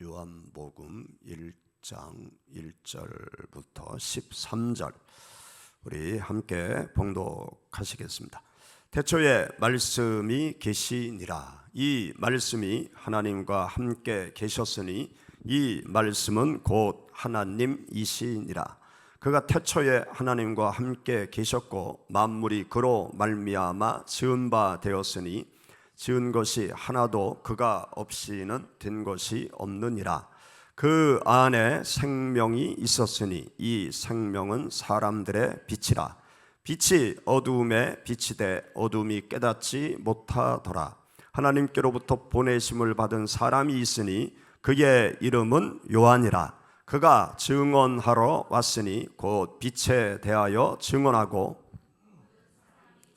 요한복음 1장 1절부터 13절 우리 함께 봉독하시겠습니다. 태초에 말씀이 계시니라. 이 말씀이 하나님과 함께 계셨으니 이 말씀은 곧 하나님이시니라. 그가 태초에 하나님과 함께 계셨고 만물이 그로 말미암아 지은 바 되었으니 지은 것이 하나도 그가 없이는 된 것이 없느니라. 그 안에 생명이 있었으니 이 생명은 사람들의 빛이라. 빛이 어두움에 비치되 어두움이 깨닫지 못하더라. 하나님께로부터 보내심을 받은 사람이 있으니 그의 이름은 요한이라. 그가 증언하러 왔으니 곧 빛에 대하여 증언하고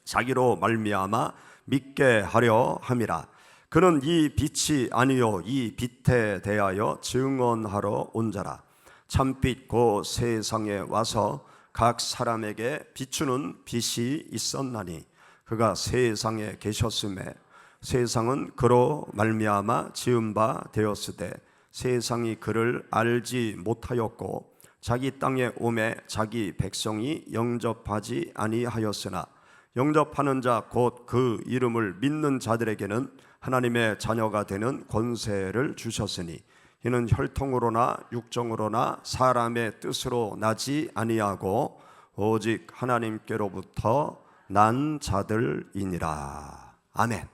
자기로 말미암아 믿게 하려 함이라. 그는 이 빛이 아니요 이 빛에 대하여 증언하러 온 자라. 참빛 곧 세상에 와서 각 사람에게 비추는 빛이 있었나니 그가 세상에 계셨음에 세상은 그로 말미암아 지은 바 되었으되 세상이 그를 알지 못하였고 자기 땅에 오매 자기 백성이 영접하지 아니하였으나 영접하는 자 곧 그 이름을 믿는 자들에게는 하나님의 자녀가 되는 권세를 주셨으니 이는 혈통으로나 육정으로나 사람의 뜻으로 나지 아니하고 오직 하나님께로부터 난 자들이니라. 아멘.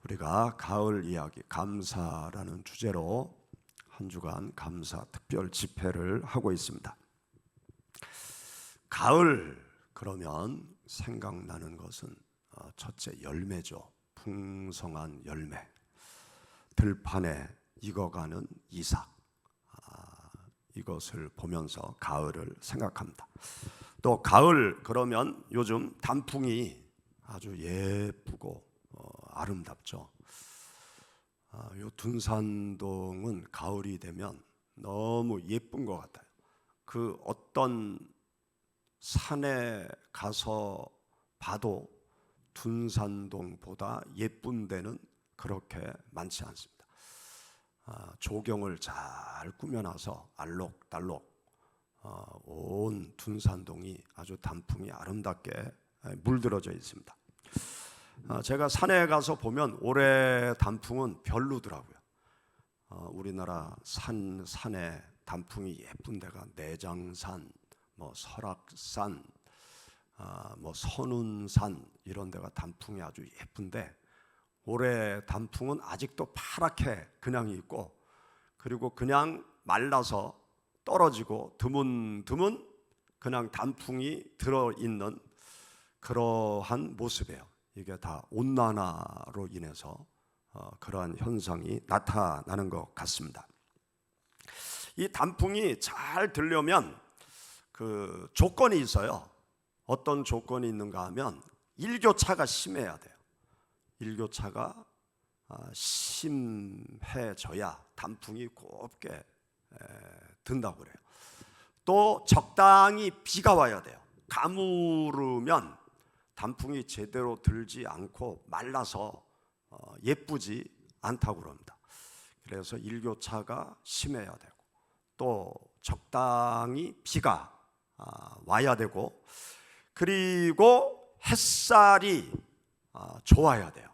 우리가 가을 이야기 감사라는 주제로 한 주간 감사 특별 집회를 하고 있습니다. 가을 그러면 생각나는 것은 첫째 열매죠. 풍성한 열매. 들판에 익어가는 이삭. 이것을 보면서 가을을 생각합니다. 또 가을 그러면 요즘 단풍이 아주 예쁘고 아름답죠. 요 둔산동은 가을이 되면 너무 예쁜 것 같아요. 그 어떤 산에 가서 봐도 둔산동보다 예쁜 데는 그렇게 많지 않습니다. 조경을 잘 꾸며놔서 알록달록 온 둔산동이 아주 단풍이 아름답게 물들어져 있습니다. 제가 산에 가서 보면 올해 단풍은 별로더라고요. 우리나라 산에 단풍이 예쁜 데가 내장산, 설악산, 선운산 이런 데가 단풍이 아주 예쁜데 올해 단풍은 아직도 파랗게 그냥 있고 그리고 그냥 말라서 떨어지고 드문드문 그냥 단풍이 들어있는 그러한 모습이에요. 이게 다 온난화로 인해서 그러한 현상이 나타나는 것 같습니다. 이 단풍이 잘 들려면 그 조건이 있어요. 어떤 조건이 있는가 하면 일교차가 심해야 돼요. 일교차가 심해져야 단풍이 곱게 든다고 그래요. 또 적당히 비가 와야 돼요. 가무르면 단풍이 제대로 들지 않고 말라서 예쁘지 않다고 그럽니다. 그래서 일교차가 심해야 되고 또 적당히 비가 와야 되고 그리고 햇살이 좋아야 돼요.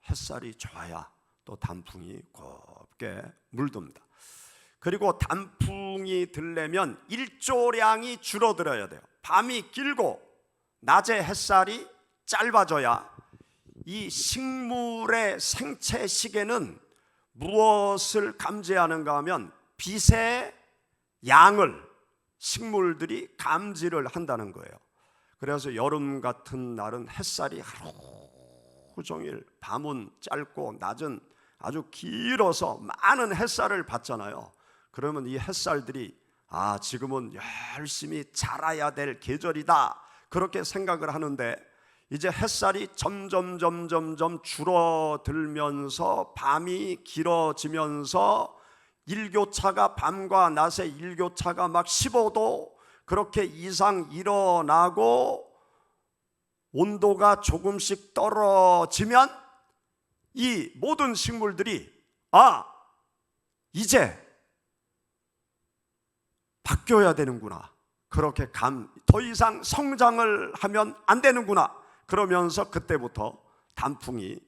햇살이 좋아야 또 단풍이 곱게 물듭니다. 그리고 단풍이 들려면 일조량이 줄어들어야 돼요. 밤이 길고 낮에 햇살이 짧아져야 이 식물의 생체 시계는 무엇을 감지하는가 하면 빛의 양을 식물들이 감지를 한다는 거예요. 그래서 여름 같은 날은 햇살이 하루 종일 밤은 짧고 낮은 아주 길어서 많은 햇살을 받잖아요. 그러면 이 햇살들이 지금은 열심히 자라야 될 계절이다 그렇게 생각을 하는데 이제 햇살이 점점 줄어들면서 밤이 길어지면서 일교차가 밤과 낮의 일교차가 막 15도 그렇게 이상 일어나고 온도가 조금씩 떨어지면 이 모든 식물들이 이제 바뀌어야 되는구나. 그렇게 더 이상 성장을 하면 안 되는구나. 그러면서 그때부터 단풍이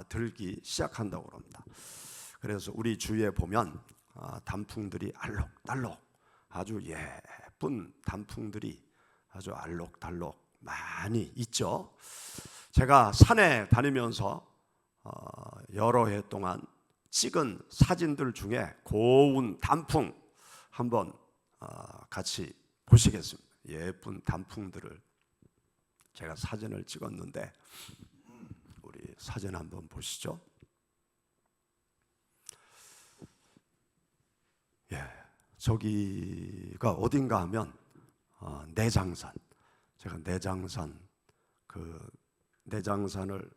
들기 시작한다고 합니다. 그래서 우리 주위에 보면 단풍들이 알록달록, 아주 예쁜 단풍들이 아주 알록달록 많이 있죠. 제가 산에 다니면서 여러 해 동안 찍은 사진들 중에 고운 단풍 한번 같이 보시겠습니다. 예쁜 단풍들을 제가 사진을 찍었는데 우리 사진 한번 보시죠. 저기가 어딘가 하면 내장산. 제가 내장산을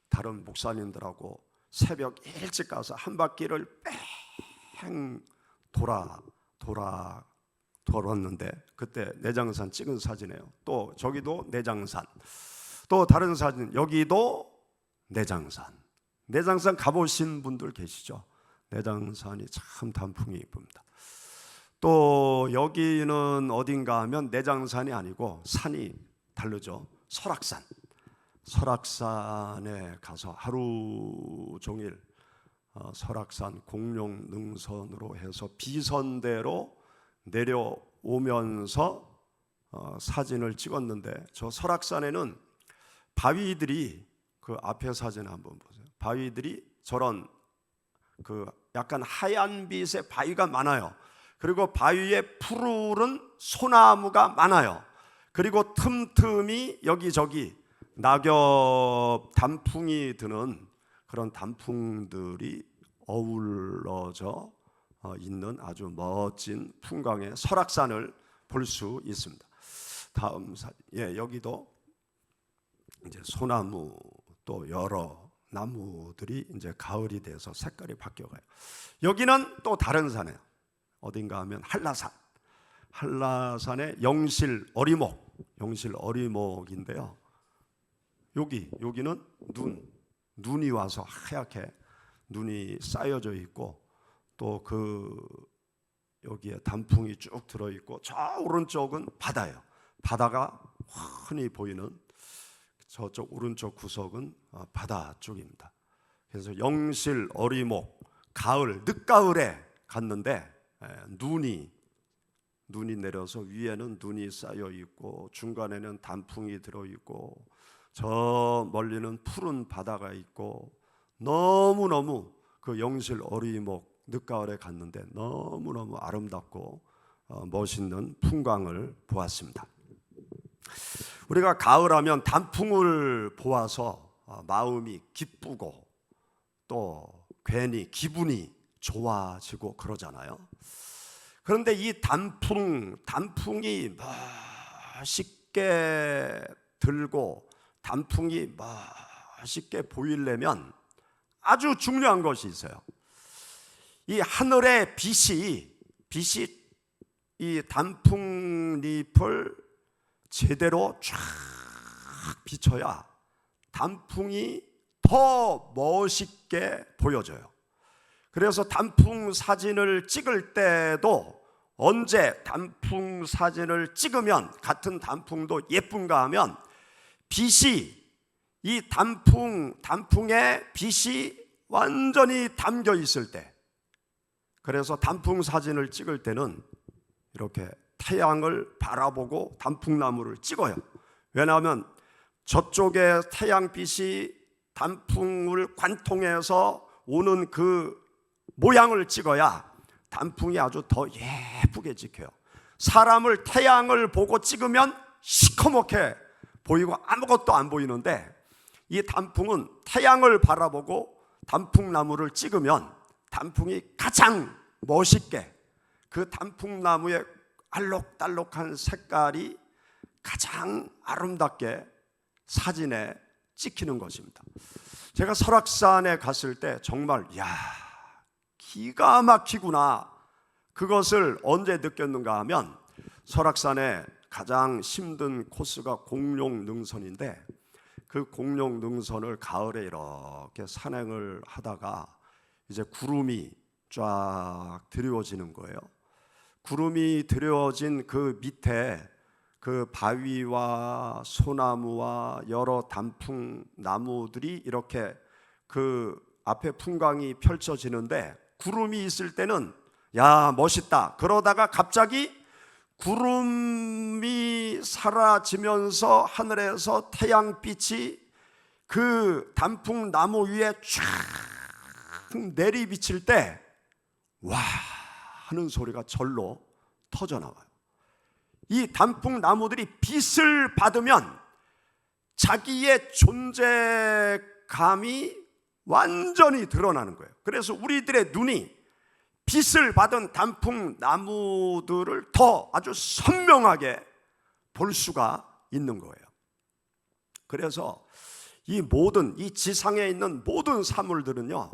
다른 목사님들하고 새벽 일찍 가서 한 바퀴를 뺑 돌았는데 그때 내장산 찍은 사진이에요. 또 저기도 내장산, 또 다른 사진, 여기도 내장산 가보신 분들 계시죠? 내장산이 참 단풍이 이쁩니다. 또 여기는 어딘가 하면 내장산이 아니고 산이 다르죠. 설악산에 가서 하루 종일 설악산 공룡 능선으로 해서 비선대로 내려오면서 사진을 찍었는데, 저 설악산에는 바위들이, 그 앞에 사진 한번 보세요. 바위들이 저런 그 약간 하얀 빛의 바위가 많아요. 그리고 바위에 푸르른 소나무가 많아요. 그리고 틈틈이 여기저기 낙엽 단풍이 드는 그런 단풍들이 어우러져 있는 아주 멋진 풍광의 설악산을 볼 수 있습니다. 다음 사진, 여기도 이제 소나무 또 여러 나무들이 이제 가을이 돼서 색깔이 바뀌어가요. 여기는 또 다른 산이에요. 어딘가 하면 한라산의 영실 어리목인데요. 여기는 눈이 와서 하얗게 눈이 쌓여져 있고, 또 여기에 단풍이 쭉 들어 있고, 저 오른쪽은 바다예요. 바다가 훤히 보이는 저쪽 오른쪽 구석은 바다 쪽입니다. 그래서 영실 어리목, 늦가을에 갔는데 눈이 내려서 위에는 눈이 쌓여 있고 중간에는 단풍이 들어 있고 저 멀리는 푸른 바다가 있고, 너무너무 그 영실 어리목 늦가을에 갔는데 너무너무 아름답고 멋있는 풍광을 보았습니다. 우리가 가을하면 단풍을 보아서 마음이 기쁘고 또 괜히 기분이 좋아지고 그러잖아요. 그런데 이 단풍이 멋있게 들고 단풍이 멋있게 보이려면 아주 중요한 것이 있어요. 이 하늘의 빛이 이 단풍잎을 제대로 쫙 비춰야 단풍이 더 멋있게 보여져요. 그래서 단풍 사진을 찍을 때도 언제 단풍 사진을 찍으면 같은 단풍도 예쁜가 하면 이 단풍에 빛이 완전히 담겨 있을 때, 그래서 단풍 사진을 찍을 때는 이렇게 태양을 바라보고 단풍나무를 찍어요. 왜냐하면 저쪽에 태양빛이 단풍을 관통해서 오는 그 모양을 찍어야 단풍이 아주 더 예쁘게 찍혀요. 사람을 태양을 보고 찍으면 시커멓게 보이고 아무것도 안 보이는데, 이 단풍은 태양을 바라보고 단풍나무를 찍으면 단풍이 가장 멋있게, 그 단풍나무의 알록달록한 색깔이 가장 아름답게 사진에 찍히는 것입니다. 제가 설악산에 갔을 때 정말 기가 막히구나, 그것을 언제 느꼈는가 하면, 설악산에 가장 힘든 코스가 공룡능선인데, 그 공룡능선을 가을에 이렇게 산행을 하다가 이제 구름이 쫙 드리워지는 거예요. 구름이 드리워진 그 밑에 그 바위와 소나무와 여러 단풍 나무들이 이렇게 그 앞에 풍광이 펼쳐지는데, 구름이 있을 때는 야 멋있다. 그러다가 갑자기 구름이 사라지면서 하늘에서 태양빛이 그 단풍 나무 위에 쫙 내리 비칠 때 와 하는 소리가 절로 터져 나와요. 이 단풍 나무들이 빛을 받으면 자기의 존재감이 완전히 드러나는 거예요. 그래서 우리들의 눈이 빛을 받은 단풍 나무들을 더 아주 선명하게 볼 수가 있는 거예요. 그래서 이 지상에 있는 모든 사물들은요,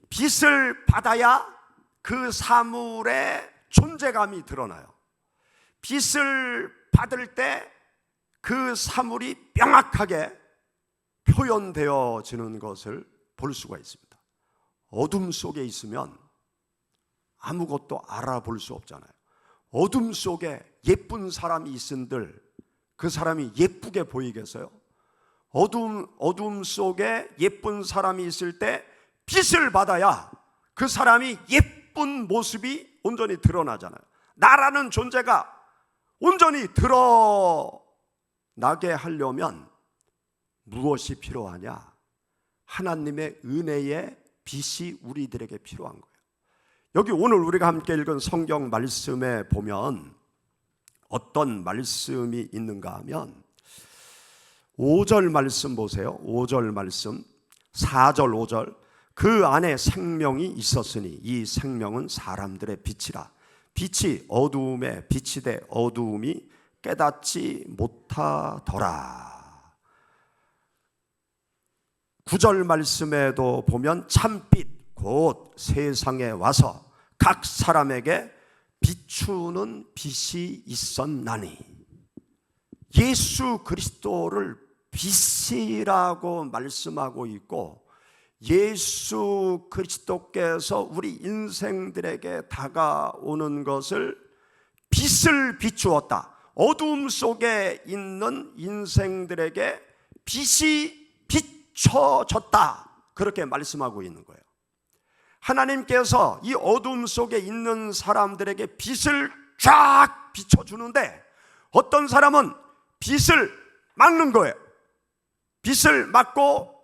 빛을 받아야 그 사물의 존재감이 드러나요. 빛을 받을 때 그 사물이 명확하게 표현되어지는 것을 볼 수가 있습니다. 어둠 속에 있으면 아무것도 알아볼 수 없잖아요. 어둠 속에 예쁜 사람이 있은들 그 사람이 예쁘게 보이겠어요? 어둠 속에 예쁜 사람이 있을 때 빛을 받아야 그 사람이 예쁜 모습이 온전히 드러나잖아요. 나라는 존재가 온전히 드러나게 하려면 무엇이 필요하냐? 하나님의 은혜의 빛이 우리들에게 필요한 거예요. 여기 오늘 우리가 함께 읽은 성경 말씀에 보면 어떤 말씀이 있는가 하면 5절 말씀 보세요. 5절 말씀, 4절 5절. 그 안에 생명이 있었으니 이 생명은 사람들의 빛이라. 빛이 어두움에 비치되 어두움이 깨닫지 못하더라. 9절 말씀에도 보면 참빛 곧 세상에 와서 각 사람에게 비추는 빛이 있었나니. 예수 그리스도를 빛이라고 말씀하고 있고, 예수 그리스도께서 우리 인생들에게 다가오는 것을 빛을 비추었다. 어두움 속에 있는 인생들에게 빛이 비춰졌다. 그렇게 말씀하고 있는 거예요. 하나님께서 이 어둠 속에 있는 사람들에게 빛을 쫙 비춰주는데, 어떤 사람은 빛을 막는 거예요. 빛을 막고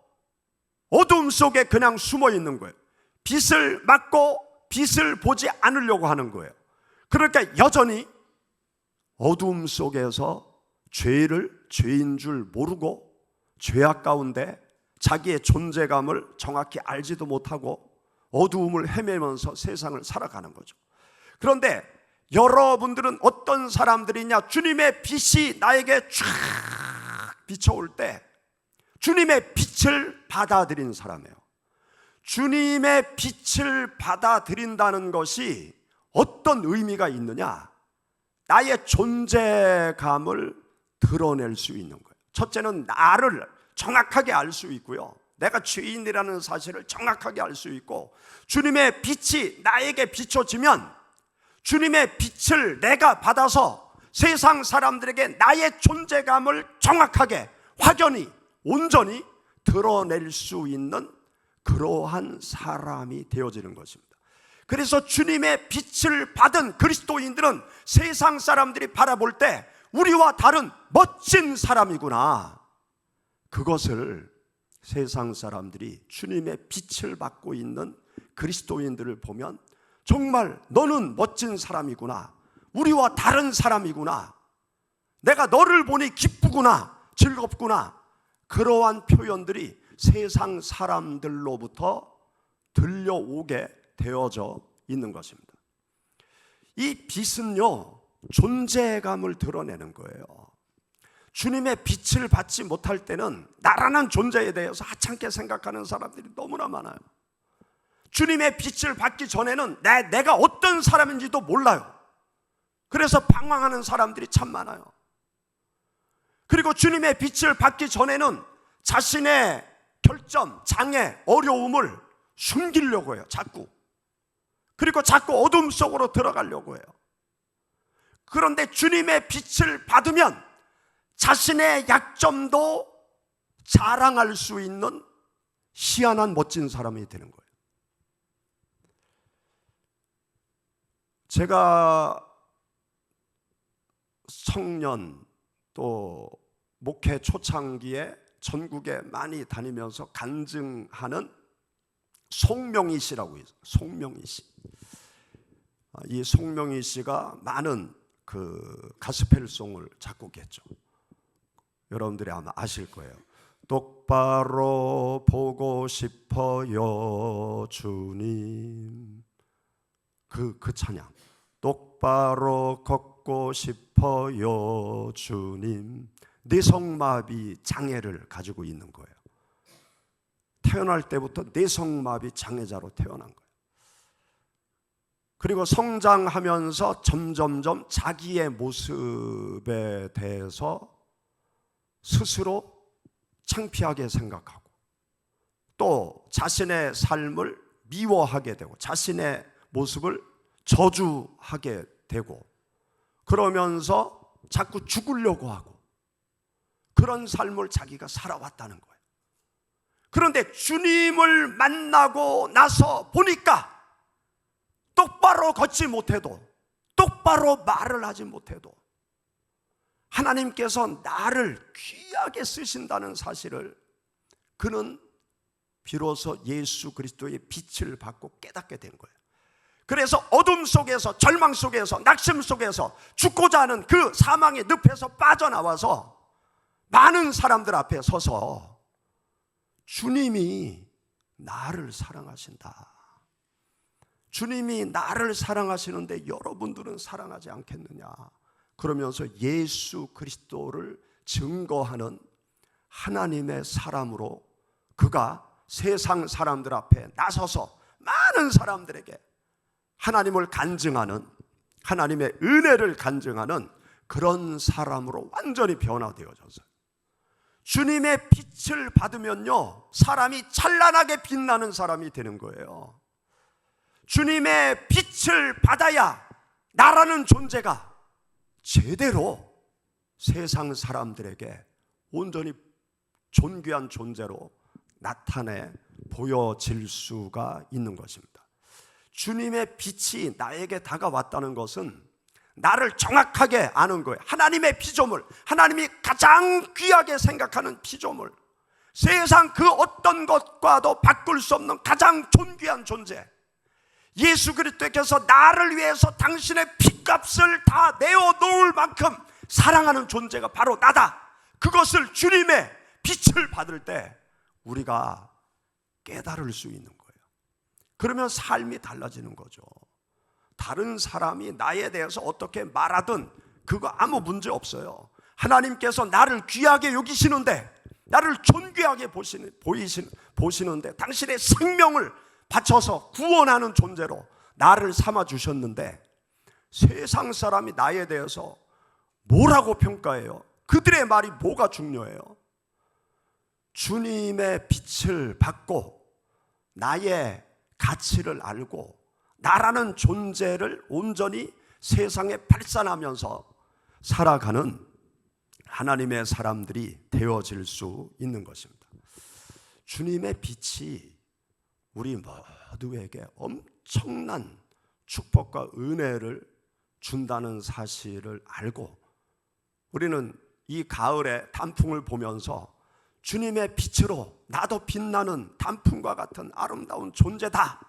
어둠 속에 그냥 숨어 있는 거예요. 빛을 막고 빛을 보지 않으려고 하는 거예요. 그러니까 여전히 어둠 속에서 죄인 줄 모르고 죄악 가운데 자기의 존재감을 정확히 알지도 못하고 어두움을 헤매면서 세상을 살아가는 거죠. 그런데 여러분들은 어떤 사람들이냐? 주님의 빛이 나에게 쫙 비춰올 때 주님의 빛을 받아들인 사람이에요. 주님의 빛을 받아들인다는 것이 어떤 의미가 있느냐? 나의 존재감을 드러낼 수 있는 거예요. 첫째는 나를 정확하게 알 수 있고요, 내가 죄인이라는 사실을 정확하게 알 수 있고, 주님의 빛이 나에게 비춰지면 주님의 빛을 내가 받아서 세상 사람들에게 나의 존재감을 정확하게, 확연히, 온전히 드러낼 수 있는 그러한 사람이 되어지는 것입니다. 그래서 주님의 빛을 받은 그리스도인들은 세상 사람들이 바라볼 때 우리와 다른 멋진 사람이구나, 그것을 세상 사람들이 주님의 빛을 받고 있는 그리스도인들을 보면 정말 너는 멋진 사람이구나, 우리와 다른 사람이구나, 내가 너를 보니 기쁘구나, 즐겁구나, 그러한 표현들이 세상 사람들로부터 들려오게 되어져 있는 것입니다. 이 빛은요, 존재감을 드러내는 거예요. 주님의 빛을 받지 못할 때는 나라는 존재에 대해서 하찮게 생각하는 사람들이 너무나 많아요. 주님의 빛을 받기 전에는 내가 어떤 사람인지도 몰라요. 그래서 방황하는 사람들이 참 많아요. 그리고 주님의 빛을 받기 전에는 자신의 결점, 장애, 어려움을 숨기려고 해요. 자꾸 그리고 자꾸 어둠 속으로 들어가려고 해요. 그런데 주님의 빛을 받으면 자신의 약점도 자랑할 수 있는 희한한 멋진 사람이 되는 거예요. 제가 청년 또 목회 초창기에 전국에 많이 다니면서 간증하는 송명희 씨라고 있어요. 송명희 씨. 이 송명희 씨가 많은 그 가스펠송을 작곡했죠. 여러분들이 아마 아실 거예요. 똑바로 보고 싶어요 주님. 그 찬양. 똑바로 걷고 싶어요 주님. 뇌성마비 장애를 가지고 있는 거예요. 태어날 때부터 뇌성마비 장애자로 태어난 거예요. 그리고 성장하면서 점점점 자기의 모습에 대해서 스스로 창피하게 생각하고 또 자신의 삶을 미워하게 되고 자신의 모습을 저주하게 되고 그러면서 자꾸 죽으려고 하고 그런 삶을 자기가 살아왔다는 거예요. 그런데 주님을 만나고 나서 보니까 똑바로 걷지 못해도 똑바로 말을 하지 못해도 하나님께서 나를 귀하게 쓰신다는 사실을 그는 비로소 예수 그리스도의 빛을 받고 깨닫게 된 거예요. 그래서 어둠 속에서 절망 속에서 낙심 속에서 죽고자 하는 그 사망의 늪에서 빠져나와서 많은 사람들 앞에 서서 주님이 나를 사랑하신다. 주님이 나를 사랑하시는데 여러분들은 사랑하지 않겠느냐. 그러면서 예수 그리스도를 증거하는 하나님의 사람으로 그가 세상 사람들 앞에 나서서 많은 사람들에게 하나님을 간증하는 하나님의 은혜를 간증하는 그런 사람으로 완전히 변화되어졌어요. 주님의 빛을 받으면요 사람이 찬란하게 빛나는 사람이 되는 거예요. 주님의 빛을 받아야 나라는 존재가 제대로 세상 사람들에게 온전히 존귀한 존재로 나타내 보여질 수가 있는 것입니다. 주님의 빛이 나에게 다가왔다는 것은 나를 정확하게 아는 거예요. 하나님의 피조물, 하나님이 가장 귀하게 생각하는 피조물, 세상 그 어떤 것과도 바꿀 수 없는 가장 존귀한 존재, 예수 그리스도께서 나를 위해서 당신의 핏값을 다 내어놓을 만큼 사랑하는 존재가 바로 나다. 그것을 주님의 빛을 받을 때 우리가 깨달을 수 있는 거예요. 그러면 삶이 달라지는 거죠. 다른 사람이 나에 대해서 어떻게 말하든 그거 아무 문제 없어요. 하나님께서 나를 귀하게 여기시는데, 나를 존귀하게 보시는데 당신의 생명을 바쳐서 구원하는 존재로 나를 삼아 주셨는데 세상 사람이 나에 대해서 뭐라고 평가해요? 그들의 말이 뭐가 중요해요? 주님의 빛을 받고 나의 가치를 알고 나라는 존재를 온전히 세상에 발산하면서 살아가는 하나님의 사람들이 되어질 수 있는 것입니다. 주님의 빛이 우리 모두에게 엄청난 축복과 은혜를 준다는 사실을 알고 우리는 이 가을에 단풍을 보면서 주님의 빛으로 나도 빛나는 단풍과 같은 아름다운 존재다,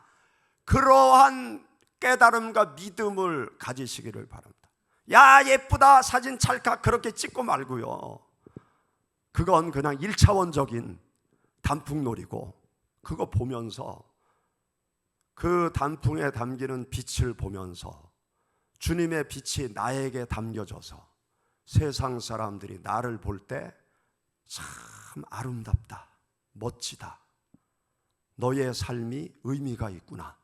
그러한 깨달음과 믿음을 가지시기를 바랍니다. 야 예쁘다 사진 찰칵 그렇게 찍고 말고요, 그건 그냥 1차원적인 단풍놀이고 그거 보면서 그 단풍에 담기는 빛을 보면서 주님의 빛이 나에게 담겨져서 세상 사람들이 나를 볼 때 참 아름답다, 멋지다, 너의 삶이 의미가 있구나,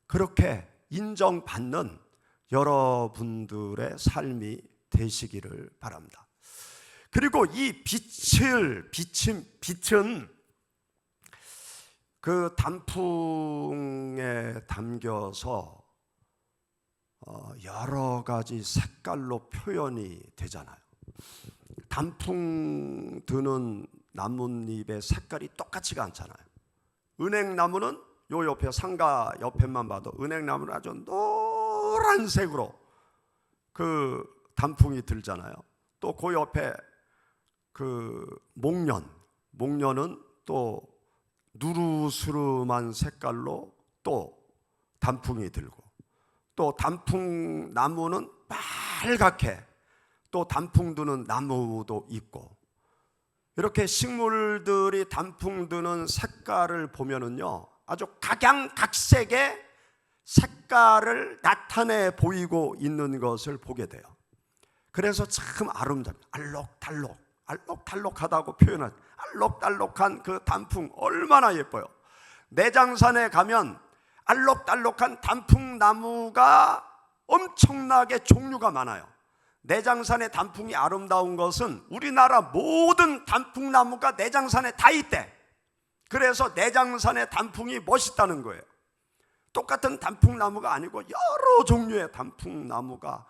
그렇게 인정받는 여러분들의 삶이 되시기를 바랍니다. 그리고 이 빛은 그 단풍에 담겨서 여러 가지 색깔로 표현이 되잖아요. 단풍 드는 나뭇잎의 색깔이 똑같지가 않잖아요. 은행나무는 요 옆에 상가 옆에만 봐도 은행나무는 아주 노란색으로 그 단풍이 들잖아요. 또 그 옆에 그 목련은 또 누르스름한 색깔로 또 단풍이 들고, 또 단풍 나무는 빨갛게 또 단풍 드는 나무도 있고, 이렇게 식물들이 단풍 드는 색깔을 보면은요, 아주 각양각색의 색깔을 나타내 보이고 있는 것을 보게 돼요. 그래서 참 아름답니다. 알록달록하다고 표현하죠. 알록달록한 그 단풍 얼마나 예뻐요. 내장산에 가면 알록달록한 단풍나무가 엄청나게 종류가 많아요. 내장산의 단풍이 아름다운 것은 우리나라 모든 단풍나무가 내장산에 다 있대. 그래서 내장산의 단풍이 멋있다는 거예요. 똑같은 단풍나무가 아니고 여러 종류의 단풍나무가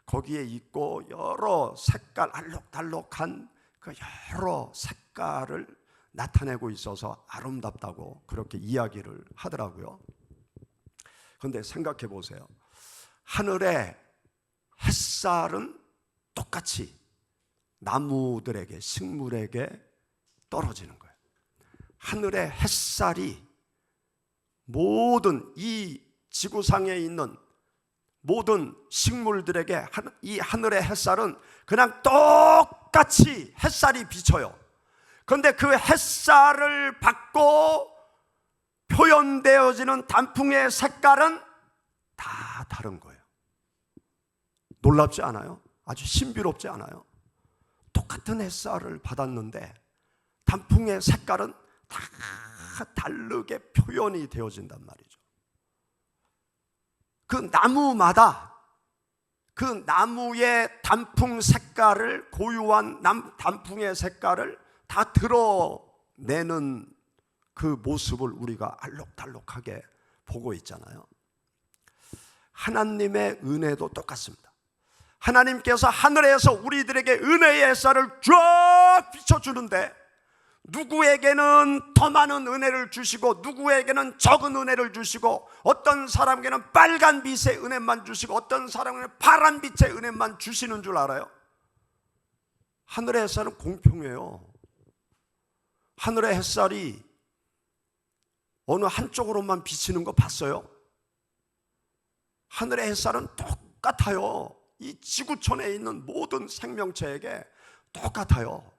거기에 있고, 여러 색깔 알록달록한 그 여러 색깔을 나타내고 있어서 아름답다고 그렇게 이야기를 하더라고요. 그런데 생각해 보세요. 하늘의 햇살은 똑같이 나무들에게, 식물에게 떨어지는 거예요. 하늘의 햇살이 모든 이 지구상에 있는 모든 식물들에게 이 하늘의 햇살은 그냥 똑같이 햇살이 비쳐요. 그런데 그 햇살을 받고 표현되어지는 단풍의 색깔은 다 다른 거예요. 놀랍지 않아요? 아주 신비롭지 않아요? 똑같은 햇살을 받았는데 단풍의 색깔은 다 다르게 표현이 되어진단 말이죠. 그 나무마다 그 나무의 단풍 색깔을, 고유한 단풍의 색깔을 다 드러내는 그 모습을 우리가 알록달록하게 보고 있잖아요. 하나님의 은혜도 똑같습니다. 하나님께서 하늘에서 우리들에게 은혜의 햇살을 쫙 비춰주는데, 누구에게는 더 많은 은혜를 주시고 누구에게는 적은 은혜를 주시고, 어떤 사람에게는 빨간 빛의 은혜만 주시고 어떤 사람에게는 파란 빛의 은혜만 주시는 줄 알아요? 하늘의 햇살은 공평해요. 하늘의 햇살이 어느 한쪽으로만 비치는 거 봤어요? 하늘의 햇살은 똑같아요. 이 지구촌에 있는 모든 생명체에게 똑같아요.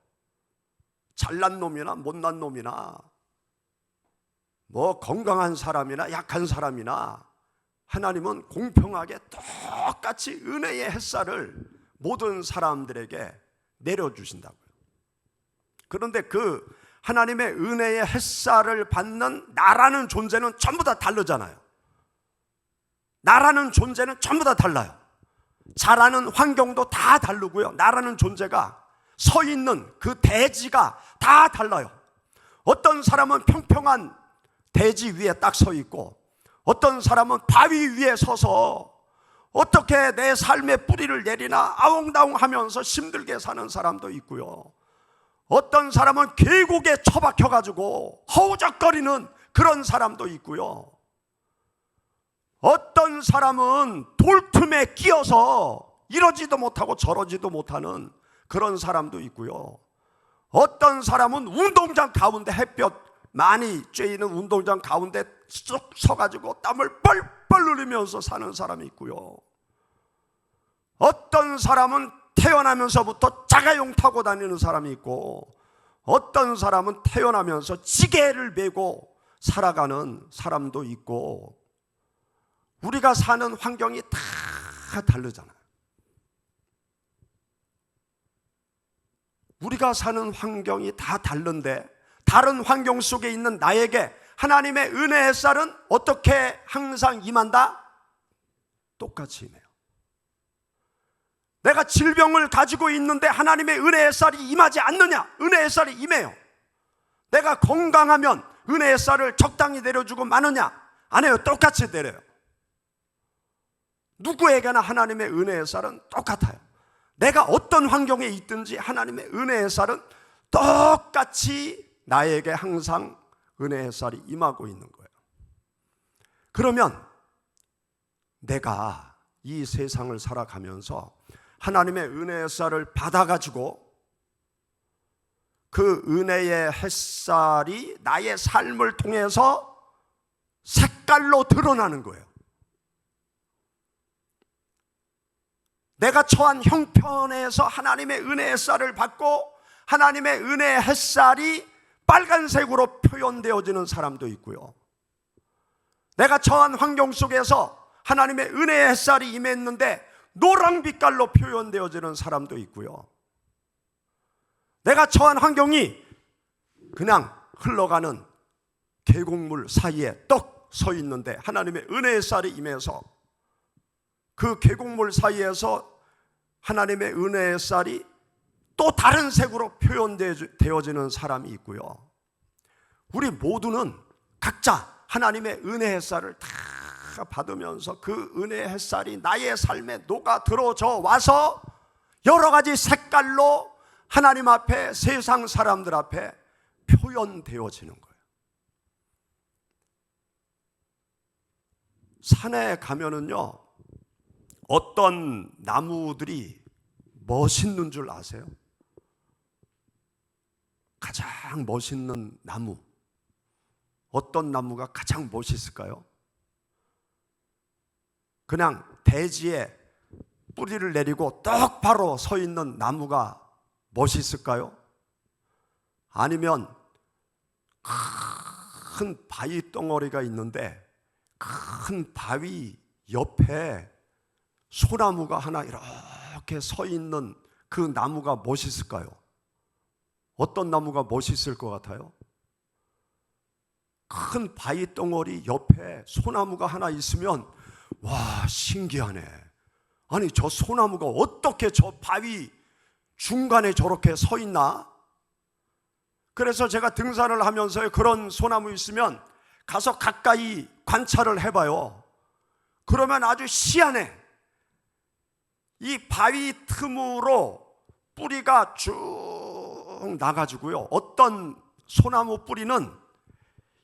잘난 놈이나 못난 놈이나, 뭐 건강한 사람이나 약한 사람이나, 하나님은 공평하게 똑같이 은혜의 햇살을 모든 사람들에게 내려주신다고요. 그런데 그 하나님의 은혜의 햇살을 받는 나라는 존재는 전부 다 다르잖아요. 나라는 존재는 전부 다 달라요. 자라는 환경도 다 다르고요. 나라는 존재가 서 있는 그 대지가 다 달라요. 어떤 사람은 평평한 대지 위에 딱 서 있고, 어떤 사람은 바위 위에 서서 어떻게 내 삶의 뿌리를 내리나 아웅다웅 하면서 힘들게 사는 사람도 있고요. 어떤 사람은 계곡에 처박혀가지고 허우적거리는 그런 사람도 있고요. 어떤 사람은 돌틈에 끼어서 이러지도 못하고 저러지도 못하는 그런 사람도 있고요. 어떤 사람은 운동장 가운데, 햇볕 많이 쬐이는 운동장 가운데 쏙 서가지고 땀을 뻘뻘 흘리면서 사는 사람이 있고요. 어떤 사람은 태어나면서부터 자가용 타고 다니는 사람이 있고, 어떤 사람은 태어나면서 지게를 메고 살아가는 사람도 있고, 우리가 사는 환경이 다 다르잖아요. 우리가 사는 환경이 다 다른데, 다른 환경 속에 있는 나에게 하나님의 은혜의 햇살은 어떻게 항상 임한다? 똑같이 임해요. 내가 질병을 가지고 있는데 하나님의 은혜의 햇살이 임하지 않느냐? 은혜의 햇살이 임해요. 내가 건강하면 은혜의 햇살을 적당히 내려주고 마느냐? 안 해요. 똑같이 내려요. 누구에게나 하나님의 은혜의 쌀은 똑같아요. 내가 어떤 환경에 있든지 하나님의 은혜의 쌀은 똑같이 나에게 항상 은혜의 쌀이 임하고 있는 거예요. 그러면 내가 이 세상을 살아가면서 하나님의 은혜의 쌀을 받아가지고 그 은혜의 햇살이 나의 삶을 통해서 색깔로 드러나는 거예요. 내가 처한 형편에서 하나님의 은혜의 쌀을 받고 하나님의 은혜의 햇살이 빨간색으로 표현되어지는 사람도 있고요. 내가 처한 환경 속에서 하나님의 은혜의 햇살이 임했는데 노란 빛깔로 표현되어지는 사람도 있고요. 내가 처한 환경이 그냥 흘러가는 계곡물 사이에 떡 서 있는데 하나님의 은혜의 쌀이 임해서 그 계곡물 사이에서 하나님의 은혜의 쌀이 또 다른 색으로 표현되어지는 사람이 있고요. 우리 모두는 각자 하나님의 은혜의 쌀을 다 받으면서 그 은혜의 햇살이 나의 삶에 녹아 들어져 와서 여러 가지 색깔로 하나님 앞에, 세상 사람들 앞에 표현되어지는 거예요. 산에 가면은요, 어떤 나무들이 멋있는 줄 아세요? 가장 멋있는 나무, 어떤 나무가 가장 멋있을까요? 그냥 대지에 뿌리를 내리고 똑바로 서 있는 나무가 멋있을까요? 아니면 큰 바위 덩어리가 있는데 큰 바위 옆에 소나무가 하나 이렇게 서 있는 그 나무가 멋있을까요? 어떤 나무가 멋있을 것 같아요? 큰 바위 덩어리 옆에 소나무가 하나 있으면 와, 신기하네. 아니, 저 소나무가 어떻게 저 바위 중간에 저렇게 서 있나? 그래서 제가 등산을 하면서 그런 소나무 있으면 가서 가까이 관찰을 해봐요. 그러면 아주 희한해. 이 바위 틈으로 뿌리가 쭉 나가지고요, 어떤 소나무 뿌리는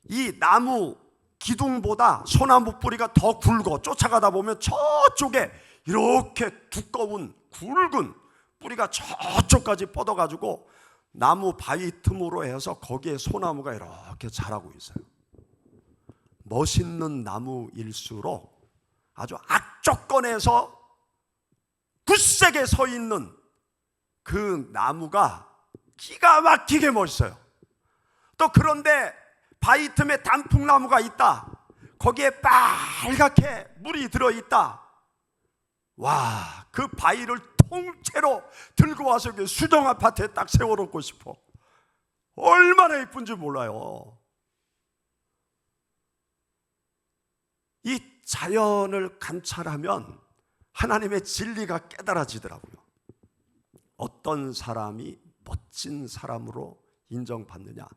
이 나무 기둥보다 소나무 뿌리가 더 굵어. 쫓아가다 보면 저쪽에 이렇게 두꺼운 굵은 뿌리가 저쪽까지 뻗어가지고 나무 바위 틈으로 해서 거기에 소나무가 이렇게 자라고 있어요. 멋있는 나무일수록 아주 악조건에서 굳세게 서 있는 그 나무가 기가 막히게 멋있어요. 또 그런데 바위 틈에 단풍나무가 있다. 거기에 빨갛게 물이 들어있다. 와, 그 바위를 통째로 들고 와서 수정 아파트에 딱 세워놓고 싶어. 얼마나 예쁜지 몰라요. 이 자연을 관찰하면 하나님의 진리가 깨달아지더라고요. 어떤 사람이 멋진 사람으로 인정받느냐?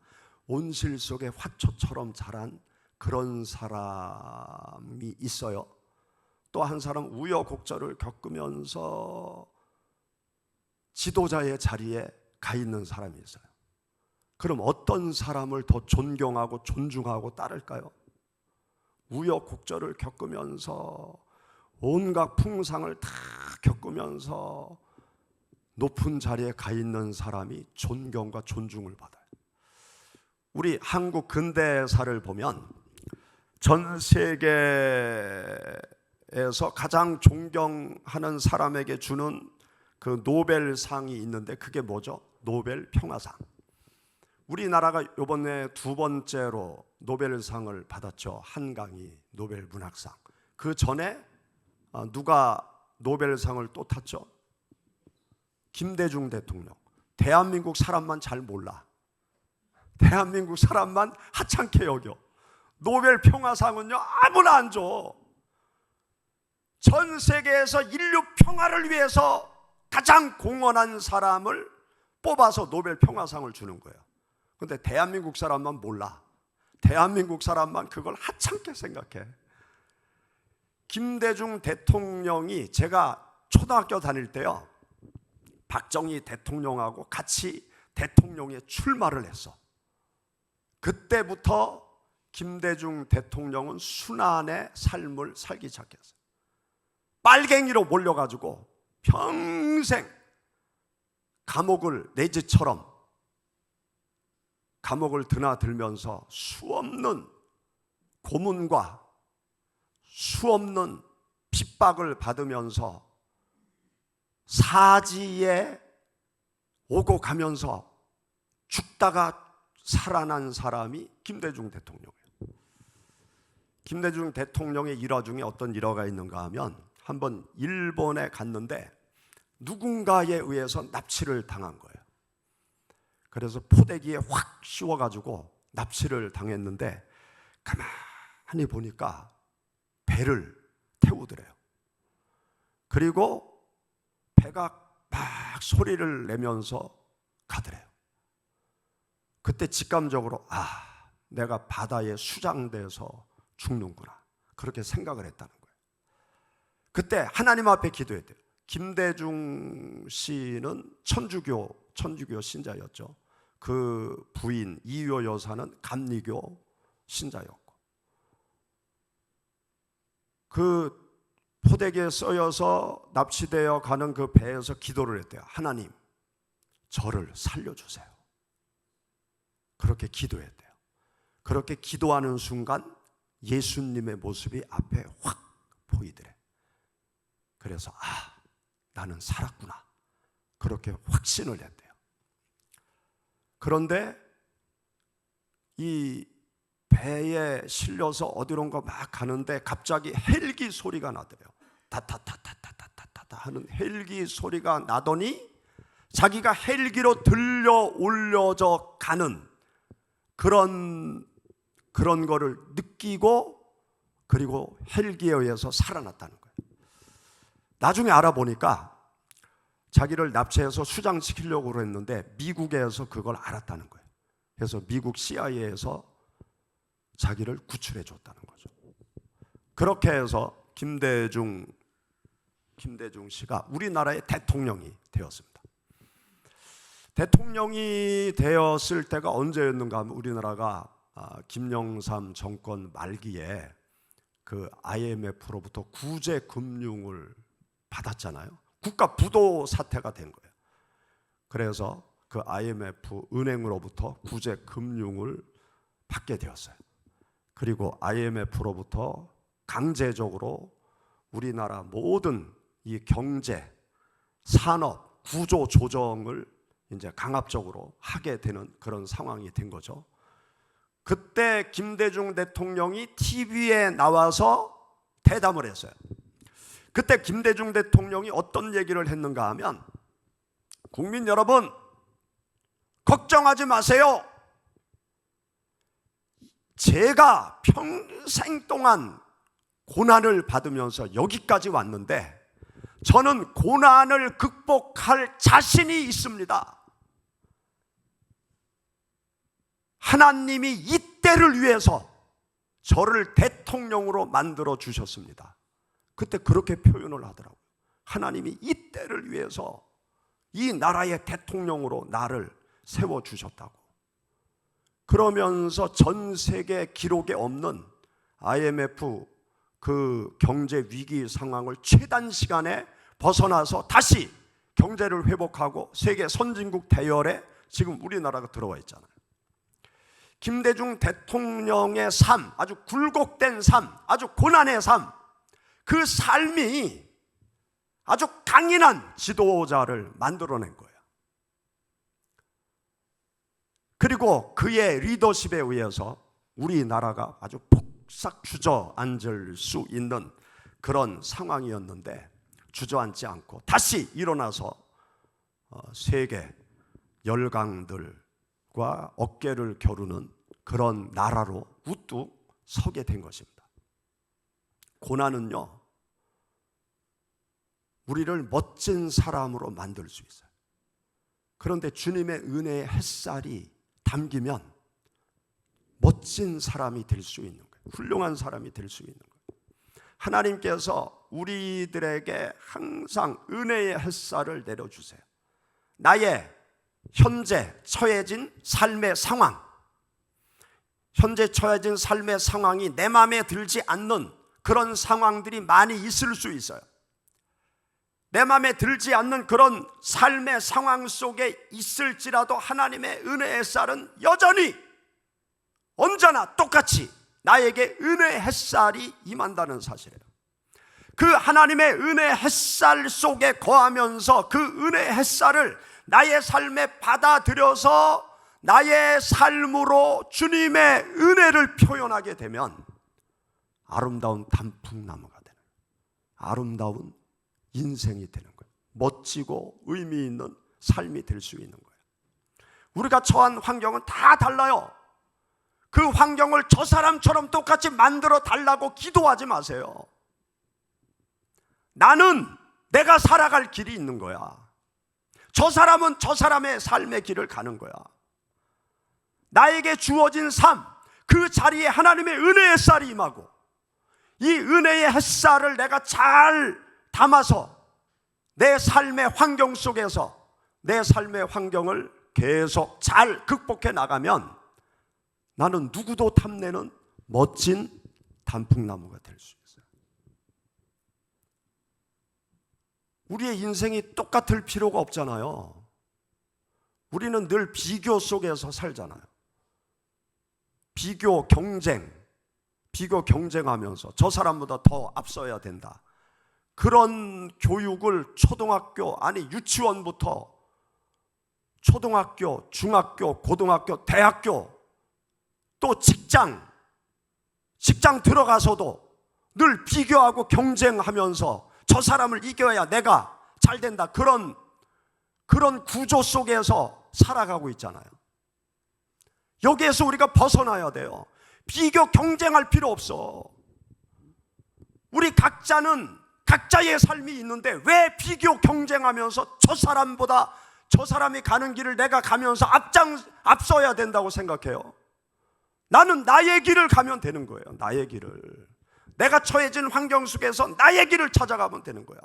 온실 속에 화초처럼 자란 그런 사람이 있어요. 또 한 사람 우여곡절을 겪으면서 지도자의 자리에 가 있는 사람이 있어요. 그럼 어떤 사람을 더 존경하고 존중하고 따를까요? 우여곡절을 겪으면서 온갖 풍상을 다 겪으면서 높은 자리에 가 있는 사람이 존경과 존중을 받아요. 우리 한국 근대사를 보면 전 세계에서 가장 존경하는 사람에게 주는 그 노벨상이 있는데 그게 뭐죠? 노벨 평화상. 우리나라가 이번에 두 번째로 노벨상을 받았죠. 한강이 노벨 문학상. 그 전에 누가 노벨상을 또 탔죠? 김대중 대통령. 대한민국 사람만 잘 몰라. 대한민국 사람만 하찮게 여겨. 노벨 평화상은요, 아무나 안 줘. 전 세계에서 인류 평화를 위해서 가장 공헌한 사람을 뽑아서 노벨 평화상을 주는 거예요. 근데 대한민국 사람만 몰라. 대한민국 사람만 그걸 하찮게 생각해. 김대중 대통령이, 제가 초등학교 다닐 때요, 박정희 대통령하고 같이 대통령에 출마를 했어. 그때부터 김대중 대통령은 순환의 삶을 살기 시작했어요. 빨갱이로 몰려가지고 평생 감옥을 내 집처럼 감옥을 드나들면서 수없는 고문과 수없는 핍박을 받으면서 사지에 오고 가면서 죽다가 살아난 사람이 김대중 대통령이에요. 김대중 대통령의 일화 중에 어떤 일화가 있는가 하면, 한번 일본에 갔는데 누군가에 의해서 납치를 당한 거예요. 그래서 포대기에 확 씌워가지고 납치를 당했는데, 가만히 보니까 배를 태우더래요. 그리고 배가 막 소리를 내면서 가더래요. 그때 직감적으로, 내가 바다에 수장돼서 죽는구나, 그렇게 생각을 했다는 거예요. 그때 하나님 앞에 기도했대요. 김대중 씨는 천주교 신자였죠. 그 부인 이효 여사는 감리교 신자였고, 그 포대기에 써여서 납치되어 가는 그 배에서 기도를 했대요. 하나님, 저를 살려주세요. 그렇게 기도했대요. 그렇게 기도하는 순간 예수님의 모습이 앞에 확 보이더래. 그래서 나는 살았구나, 그렇게 확신을 했대요. 그런데 이 배에 실려서 어디론가 막 가는데 갑자기 헬기 소리가 나더래요. 타타타타타타타타 하는 헬기 소리가 나더니 자기가 헬기로 들려 올려져 가는 그런 거를 느끼고, 그리고 헬기에 의해서 살아났다는 거예요. 나중에 알아보니까 자기를 납치해서 수장시키려고 했는데 미국에서 그걸 알았다는 거예요. 그래서 미국 CIA에서 자기를 구출해 줬다는 거죠. 그렇게 해서 김대중 씨가 우리나라의 대통령이 되었습니다. 대통령이 되었을 때가 언제였는가 하면, 우리나라가 김영삼 정권 말기에 그 IMF로부터 구제 금융을 받았잖아요. 국가 부도 사태가 된 거예요. 그래서 그 IMF 은행으로부터 구제 금융을 받게 되었어요. 그리고 IMF로부터 강제적으로 우리나라 모든 이 경제, 산업, 구조 조정을 이제 강압적으로 하게 되는 그런 상황이 된 거죠. 그때 김대중 대통령이 TV에 나와서 대담을 했어요. 그때 김대중 대통령이 어떤 얘기를 했는가 하면, 국민 여러분, 걱정하지 마세요. 제가 평생 동안 고난을 받으면서 여기까지 왔는데 저는 고난을 극복할 자신이 있습니다. 하나님이 이 때를 위해서 저를 대통령으로 만들어 주셨습니다. 그때 그렇게 표현을 하더라고요. 하나님이 이 때를 위해서 이 나라의 대통령으로 나를 세워주셨다고. 그러면서 전 세계 기록에 없는 IMF 그 경제 위기 상황을 최단 시간에 벗어나서 다시 경제를 회복하고 세계 선진국 대열에 지금 우리나라가 들어와 있잖아요. 김대중 대통령의 삶, 아주 굴곡된 삶, 아주 고난의 삶, 그 삶이 아주 강인한 지도자를 만들어낸 거예요. 그리고 그의 리더십에 의해서 우리나라가 아주 폭삭 주저앉을 수 있는 그런 상황이었는데, 주저앉지 않고 다시 일어나서 세계 열강들과 어깨를 겨루는 그런 나라로 우뚝 서게 된 것입니다. 고난은요, 우리를 멋진 사람으로 만들 수 있어요. 그런데 주님의 은혜의 햇살이 담기면 멋진 사람이 될 수 있는 거예요. 훌륭한 사람이 될 수 있는 거예요. 하나님께서 우리들에게 항상 은혜의 햇살을 내려주세요. 나의 현재 처해진 삶의 상황, 현재 처해진 삶의 상황이 내 마음에 들지 않는 그런 상황들이 많이 있을 수 있어요. 내 마음에 들지 않는 그런 삶의 상황 속에 있을지라도 하나님의 은혜의 햇살은 여전히 언제나 똑같이 나에게 은혜의 햇살이 임한다는 사실이에요. 그 하나님의 은혜의 햇살 속에 거하면서 그 은혜의 햇살을 나의 삶에 받아들여서 나의 삶으로 주님의 은혜를 표현하게 되면 아름다운 단풍나무가 되는, 아름다운 인생이 되는 거예요. 멋지고 의미 있는 삶이 될 수 있는 거예요. 우리가 처한 환경은 다 달라요. 그 환경을 저 사람처럼 똑같이 만들어 달라고 기도하지 마세요. 나는 내가 살아갈 길이 있는 거야. 저 사람은 저 사람의 삶의 길을 가는 거야. 나에게 주어진 삶, 그 자리에 하나님의 은혜의 햇살이 임하고 이 은혜의 햇살을 내가 잘 담아서 내 삶의 환경 속에서 내 삶의 환경을 계속 잘 극복해 나가면 나는 누구도 탐내는 멋진 단풍나무가 될 수 있어요. 우리의 인생이 똑같을 필요가 없잖아요. 우리는 늘 비교 속에서 살잖아요. 비교 경쟁하면서 저 사람보다 더 앞서야 된다. 그런 교육을 초등학교, 아니 유치원부터 초등학교, 중학교, 고등학교, 대학교, 또 직장 들어가서도 늘 비교하고 경쟁하면서 저 사람을 이겨야 내가 잘 된다. 그런 구조 속에서 살아가고 있잖아요. 여기에서 우리가 벗어나야 돼요. 비교 경쟁할 필요 없어. 우리 각자는 각자의 삶이 있는데 왜 비교 경쟁하면서 저 사람보다 저 사람이 가는 길을 내가 가면서 앞서야 된다고 생각해요? 나는 나의 길을 가면 되는 거예요. 나의 길을. 내가 처해진 환경 속에서 나의 길을 찾아가면 되는 거야.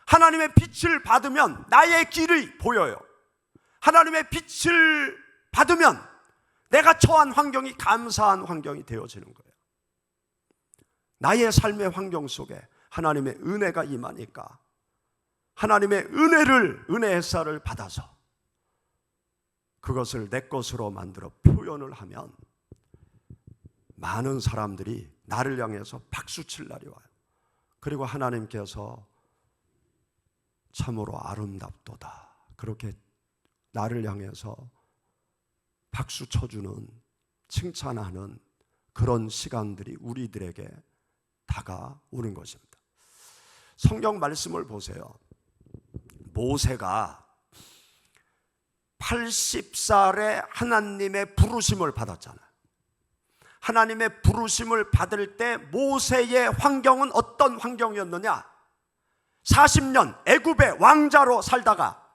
하나님의 빛을 받으면 나의 길이 보여요. 하나님의 빛을 받으면 내가 처한 환경이 감사한 환경이 되어지는 거예요. 나의 삶의 환경 속에 하나님의 은혜가 임하니까 하나님의 은혜의 햇살을 받아서 그것을 내 것으로 만들어 표현을 하면 많은 사람들이 나를 향해서 박수칠 날이 와요. 그리고 하나님께서 참으로 아름답도다, 그렇게 나를 향해서 박수 쳐주는, 칭찬하는 그런 시간들이 우리들에게 다가오는 것입니다. 성경 말씀을 보세요. 모세가 80살에 하나님의 부르심을 받았잖아요. 하나님의 부르심을 받을 때 모세의 환경은 어떤 환경이었느냐? 40년 애굽의 왕자로 살다가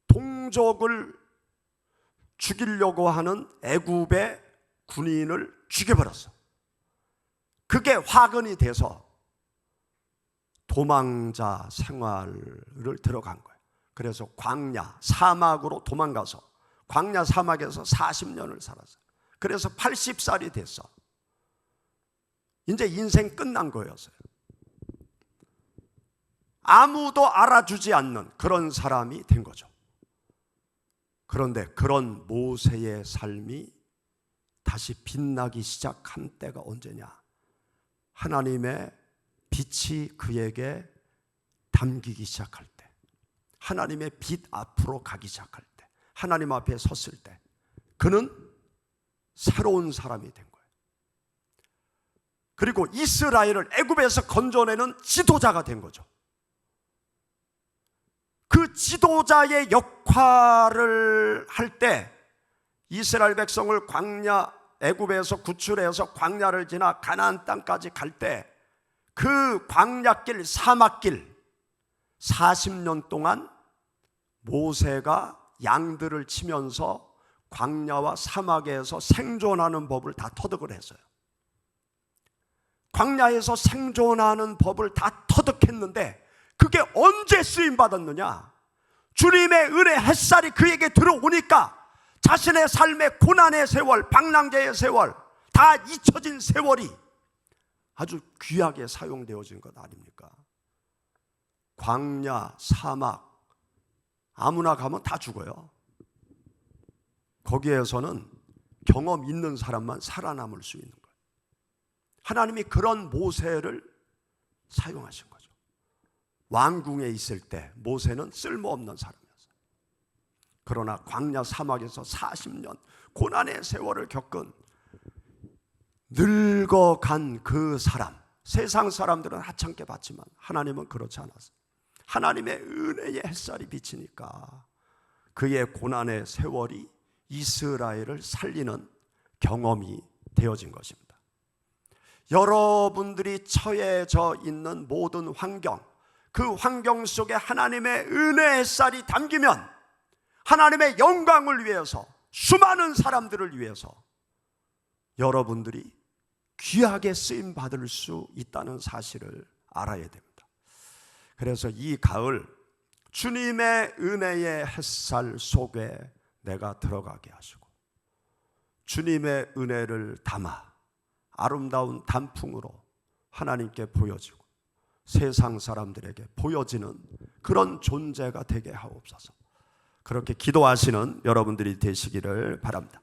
동족을 죽이려고 하는 애굽의 군인을 죽여버렸어. 그게 화근이 돼서 도망자 생활을 들어간 거예요. 그래서 광야, 사막으로 도망가서 광야 사막에서 40년을 살았어요. 그래서 80살이 됐어. 이제 인생 끝난 거였어요. 아무도 알아주지 않는 그런 사람이 된 거죠. 그런데 그런 모세의 삶이 다시 빛나기 시작한 때가 언제냐? 하나님의 빛이 그에게 담기기 시작할 때, 하나님의 빛 앞으로 가기 시작할 때, 하나님 앞에 섰을 때 그는 새로운 사람이 된 거예요. 그리고 이스라엘을 애굽에서 건져내는 지도자가 된 거죠. 그 지도자의 역할을 할 때 이스라엘 백성을 광야, 애굽에서 구출해서 광야를 지나 가나안 땅까지 갈 때 그 광야길, 사막길 40년 동안 모세가 양들을 치면서 광야와 사막에서 생존하는 법을 다 터득을 했어요. 광야에서 생존하는 법을 다 터득했는데 그게 언제 쓰임 받았느냐? 주님의 은혜 햇살이 그에게 들어오니까 자신의 삶의 고난의 세월, 방랑제의 세월, 다 잊혀진 세월이 아주 귀하게 사용되어진 것 아닙니까? 광야, 사막, 아무나 가면 다 죽어요. 거기에서는 경험 있는 사람만 살아남을 수 있는 거예요. 하나님이 그런 모세를 사용하신 거죠. 왕궁에 있을 때 모세는 쓸모없는 사람이었어요. 그러나 광야 사막에서 40년 고난의 세월을 겪은 늙어간 그 사람, 세상 사람들은 하찮게 봤지만 하나님은 그렇지 않았어요. 하나님의 은혜의 햇살이 비치니까 그의 고난의 세월이 이스라엘을 살리는 경험이 되어진 것입니다. 여러분들이 처해져 있는 모든 환경, 그 환경 속에 하나님의 은혜의 햇살이 담기면 하나님의 영광을 위해서, 수많은 사람들을 위해서 여러분들이 귀하게 쓰임 받을 수 있다는 사실을 알아야 됩니다. 그래서 이 가을 주님의 은혜의 햇살 속에 내가 들어가게 하시고 주님의 은혜를 담아 아름다운 단풍으로 하나님께 보여지고 세상 사람들에게 보여지는 그런 존재가 되게 하옵소서. 그렇게 기도하시는 여러분들이 되시기를 바랍니다.